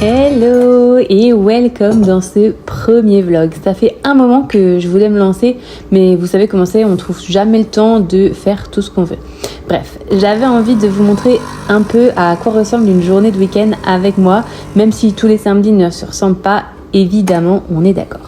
Hello et welcome dans ce premier vlog. Ça fait un moment que je voulais me lancer, mais vous savez comment c'est, on trouve jamais le temps de faire tout ce qu'on veut. Bref, j'avais envie de vous montrer un peu à quoi ressemble une journée de week-end avec moi, même si tous les samedis ne se ressemblent pas, évidemment, on est d'accord.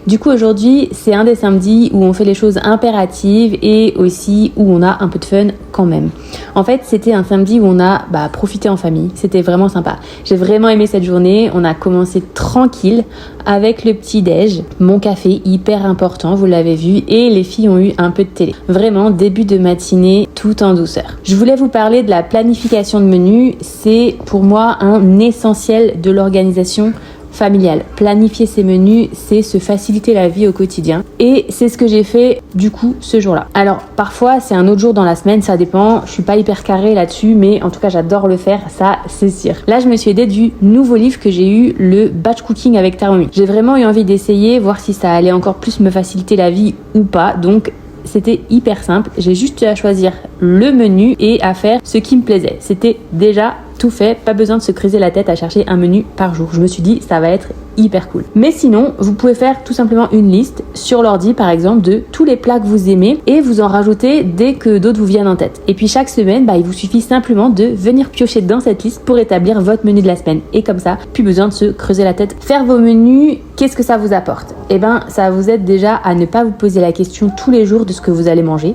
Du coup aujourd'hui c'est un des samedis où on fait les choses impératives et aussi où on a un peu de fun quand même. En fait c'était un samedi où on a profité en famille, c'était vraiment sympa. J'ai vraiment aimé cette journée, on a commencé tranquille avec le petit déj, mon café hyper important, vous l'avez vu, et les filles ont eu un peu de télé. Vraiment début de matinée tout en douceur. Je voulais vous parler de la planification de menu, c'est pour moi un essentiel de l'organisation familiale. Planifier ses menus, c'est se faciliter la vie au quotidien. Et c'est ce que j'ai fait du coup ce jour-là. Alors parfois c'est un autre jour dans la semaine, ça dépend. Je suis pas hyper carrée là-dessus, mais en tout cas j'adore le faire, ça c'est sûr. Là je me suis aidée du nouveau livre que j'ai eu, le Batch Cooking avec Thermomix. J'ai vraiment eu envie d'essayer, voir si ça allait encore plus me faciliter la vie ou pas. Donc c'était hyper simple, j'ai juste eu à choisir le menu et à faire ce qui me plaisait. C'était déjà tout fait, pas besoin de se creuser la tête à chercher un menu par jour. Je me suis dit ça va être hyper cool. Mais sinon, vous pouvez faire tout simplement une liste sur l'ordi par exemple de tous les plats que vous aimez et vous en rajoutez dès que d'autres vous viennent en tête. Et puis chaque semaine, il vous suffit simplement de venir piocher dans cette liste pour établir votre menu de la semaine. Et comme ça, plus besoin de se creuser la tête. Faire vos menus, qu'est-ce que ça vous apporte? Eh ben, ça vous aide déjà à ne pas vous poser la question tous les jours de ce que vous allez manger.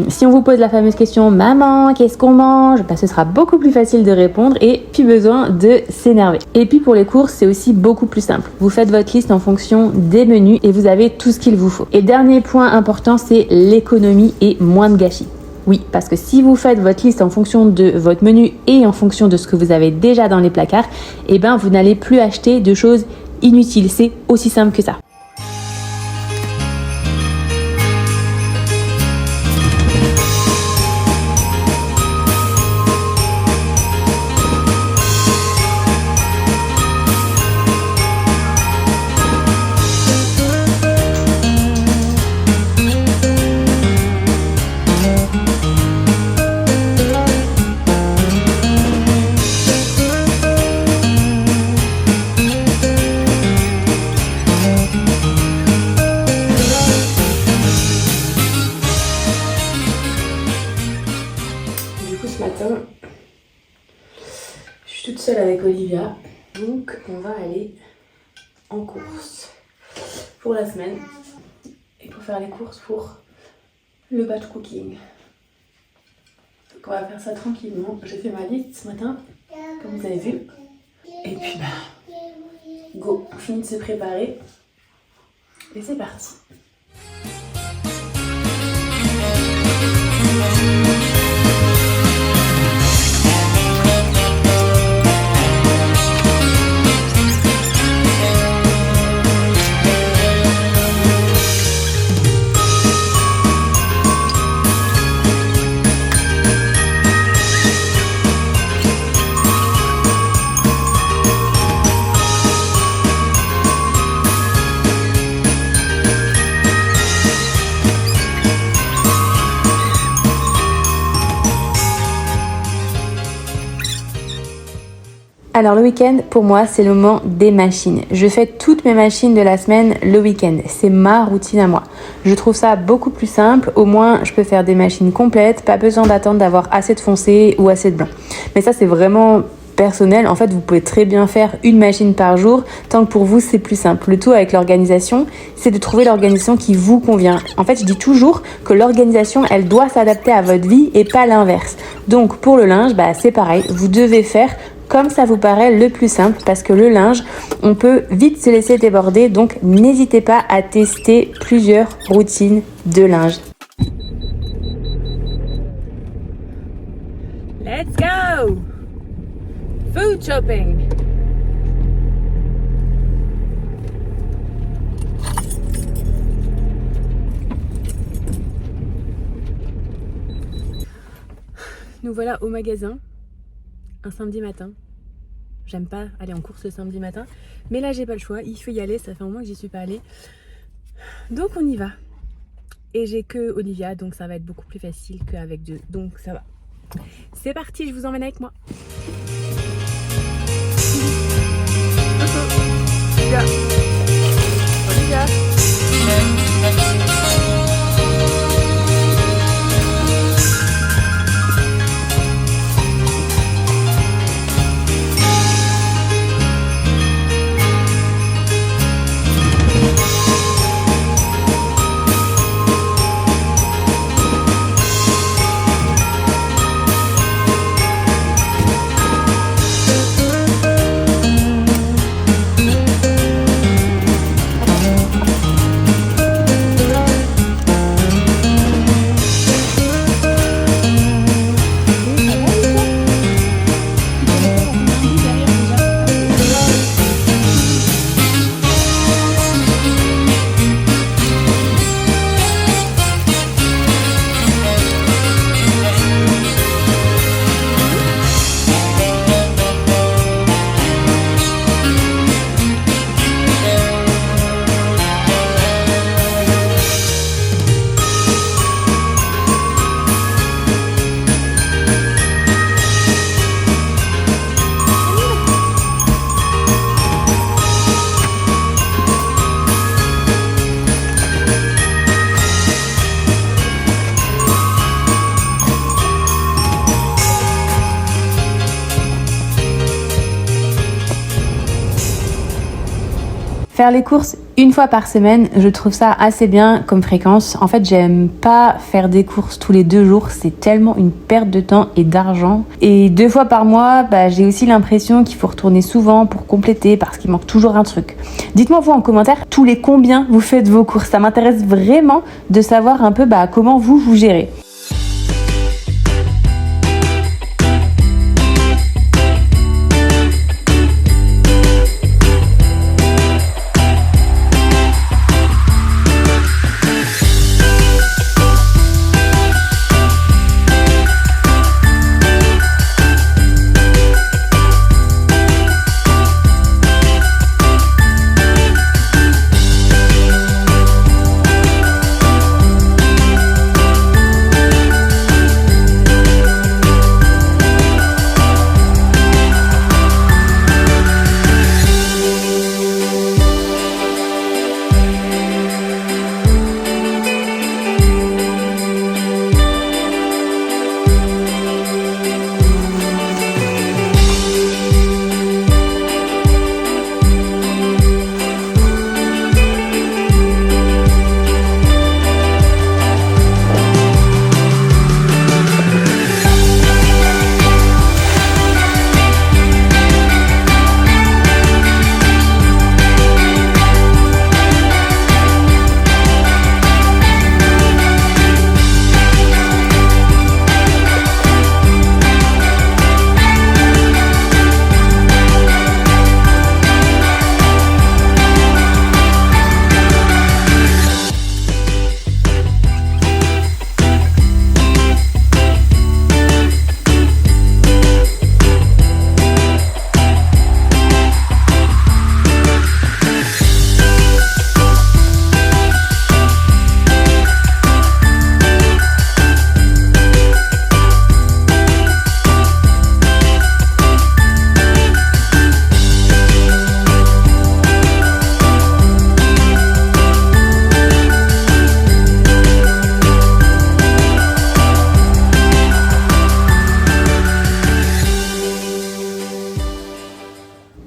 Si on vous pose la fameuse question « Maman, qu'est-ce qu'on mange ?» ce sera beaucoup plus facile de répondre et plus besoin de s'énerver. Et puis pour les courses, c'est aussi beaucoup plus simple. Vous faites votre liste en fonction des menus et vous avez tout ce qu'il vous faut. Et dernier point important, c'est l'économie et moins de gâchis. Oui, parce que si vous faites votre liste en fonction de votre menu et en fonction de ce que vous avez déjà dans les placards, eh ben vous n'allez plus acheter de choses inutiles. C'est aussi simple que ça. Je suis toute seule avec Olivia, donc on va aller en course pour la semaine et pour faire les courses pour le batch cooking. Donc on va faire ça tranquillement. J'ai fait ma liste ce matin, comme vous avez vu. Et puis go, on finit de se préparer et c'est parti. Alors le week-end, pour moi, c'est le moment des machines. Je fais toutes mes machines de la semaine le week-end. C'est ma routine à moi. Je trouve ça beaucoup plus simple. Au moins, je peux faire des machines complètes. Pas besoin d'attendre d'avoir assez de foncé ou assez de blanc. Mais ça, c'est vraiment personnel. En fait, vous pouvez très bien faire une machine par jour. Tant que pour vous, c'est plus simple. Le tout avec l'organisation, c'est de trouver l'organisation qui vous convient. En fait, je dis toujours que l'organisation, elle doit s'adapter à votre vie et pas l'inverse. Donc, pour le linge, c'est pareil. Vous devez faire comme ça vous paraît le plus simple parce que le linge, on peut vite se laisser déborder. Donc, n'hésitez pas à tester plusieurs routines de linge. Let's go! Food shopping! Nous voilà au magasin, un samedi matin. J'aime pas aller en course le samedi matin, mais là j'ai pas le choix, il faut y aller, ça fait un moment que j'y suis pas allée. Donc on y va. Et j'ai que Olivia, donc ça va être beaucoup plus facile qu'avec deux, donc ça va. C'est parti, je vous emmène avec moi. Olivia. Olivia. Faire les courses une fois par semaine, je trouve ça assez bien comme fréquence. En fait, j'aime pas faire des courses tous les 2 jours, c'est tellement une perte de temps et d'argent. Et 2 fois par mois, j'ai aussi l'impression qu'il faut retourner souvent pour compléter parce qu'il manque toujours un truc. Dites-moi vous en commentaire tous les combien vous faites vos courses. Ça m'intéresse vraiment de savoir un peu comment vous gérez.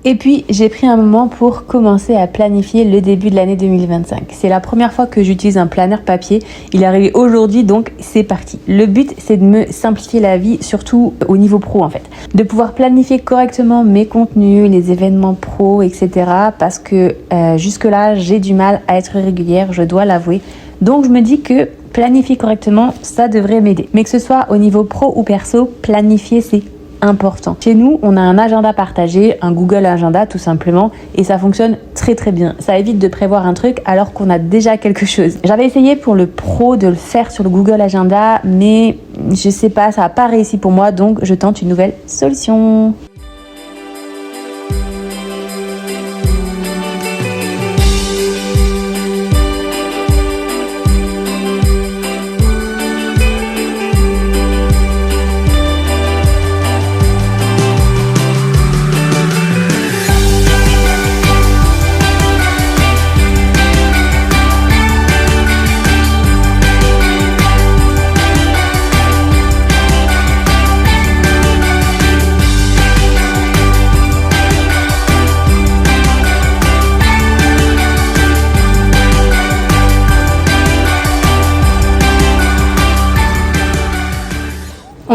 Et puis, j'ai pris un moment pour commencer à planifier le début de l'année 2025. C'est la première fois que j'utilise un planeur papier. Il est arrivé aujourd'hui, donc c'est parti. Le but, c'est de me simplifier la vie, surtout au niveau pro en fait. De pouvoir planifier correctement mes contenus, les événements pro, etc. Parce que jusque-là, j'ai du mal à être régulière, je dois l'avouer. Donc, je me dis que planifier correctement, ça devrait m'aider. Mais que ce soit au niveau pro ou perso, planifier, c'est important. Chez nous, on a un agenda partagé, un Google Agenda tout simplement, et ça fonctionne très très bien. Ça évite de prévoir un truc alors qu'on a déjà quelque chose. J'avais essayé pour le pro de le faire sur le Google Agenda, mais je sais pas, ça n'a pas réussi pour moi, donc je tente une nouvelle solution.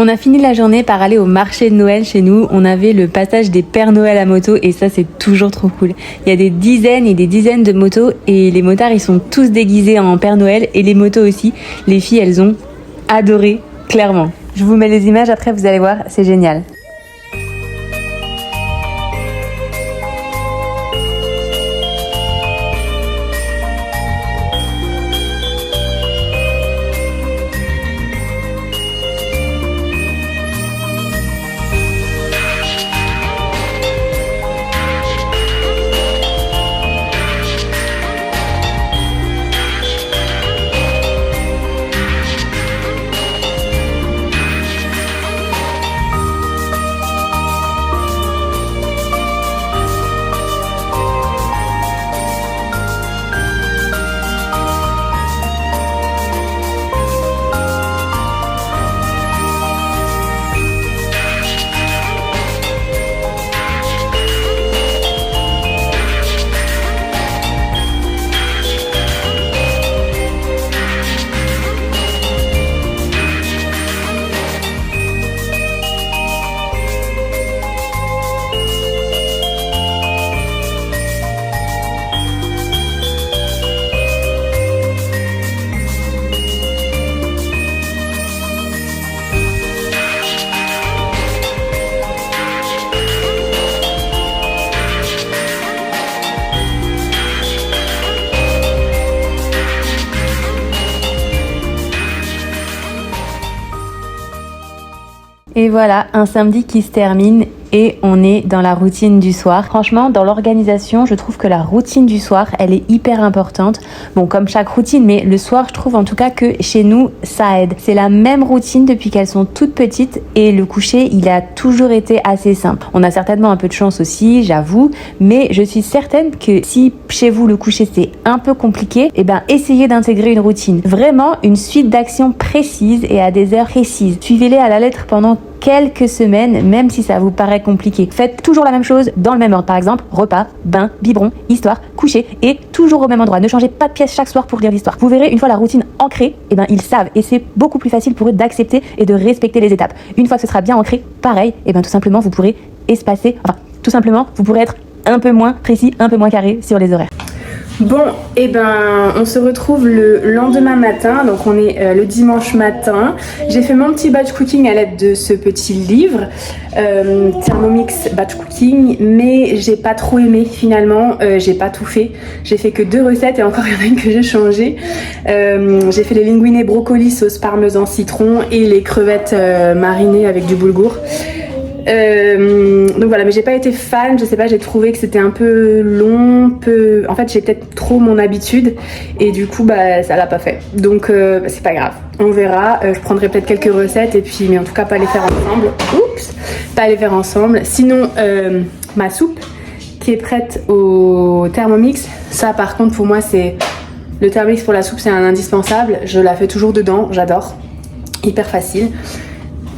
On a fini la journée par aller au marché de Noël chez nous. On avait le passage des Pères Noël à moto et ça c'est toujours trop cool. Il y a des dizaines et des dizaines de motos et les motards ils sont tous déguisés en Père Noël et les motos aussi. Les filles elles ont adoré, clairement. Je vous mets les images après, vous allez voir, c'est génial. Et voilà, un samedi qui se termine et on est dans la routine du soir. Franchement, dans l'organisation, je trouve que la routine du soir, elle est hyper importante. Bon, comme chaque routine, mais le soir, je trouve en tout cas que chez nous, ça aide. C'est la même routine depuis qu'elles sont toutes petites et le coucher, il a toujours été assez simple. On a certainement un peu de chance aussi, j'avoue, mais je suis certaine que si chez vous, le coucher, c'est un peu compliqué, eh ben, essayez d'intégrer une routine. Vraiment, une suite d'actions précises et à des heures précises. Suivez-les à la lettre pendant quelques semaines, même si ça vous paraît compliqué. Faites toujours la même chose dans le même ordre. Par exemple, repas, bain, biberon, histoire, coucher et toujours au même endroit. Ne changez pas de pièce chaque soir pour lire l'histoire. Vous verrez, une fois la routine ancrée, eh ben, ils savent et c'est beaucoup plus facile pour eux d'accepter et de respecter les étapes. Une fois que ce sera bien ancré, pareil, eh ben, tout simplement, vous pourrez tout simplement, vous pourrez être un peu moins précis, un peu moins carré sur les horaires. Bon, et ben on se retrouve le lendemain matin, donc on est le dimanche matin. J'ai fait mon petit batch cooking à l'aide de ce petit livre, Thermomix Batch Cooking, mais j'ai pas trop aimé finalement, j'ai pas tout fait. J'ai fait que 2 recettes et encore il y en a une que j'ai changée. J'ai fait les linguinés brocoli sauce parmesan citron et les crevettes marinées avec du boulgour. Donc voilà, mais j'ai pas été fan, je sais pas, j'ai trouvé que c'était un peu long, en fait j'ai peut-être trop mon habitude et du coup bah ça l'a pas fait, donc c'est pas grave, on verra. Je prendrai peut-être quelques recettes et puis, mais en tout cas pas les faire ensemble. Sinon ma soupe qui est prête au Thermomix, ça par contre pour moi c'est le Thermomix pour la soupe, c'est un indispensable, je la fais toujours dedans, j'adore, hyper facile.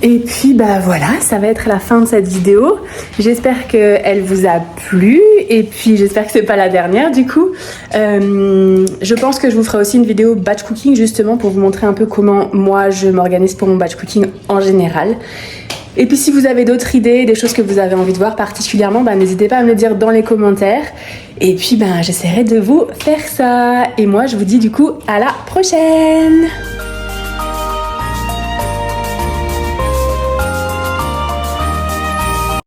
Et puis bah voilà, ça va être la fin de cette vidéo. J'espère qu'elle vous a plu et puis j'espère que c'est pas la dernière du coup. Je pense que je vous ferai aussi une vidéo batch cooking justement pour vous montrer un peu comment moi je m'organise pour mon batch cooking en général. Et puis si vous avez d'autres idées, des choses que vous avez envie de voir particulièrement, bah, n'hésitez pas à me le dire dans les commentaires. Et puis bah, j'essaierai de vous faire ça. Et moi je vous dis du coup à la prochaine.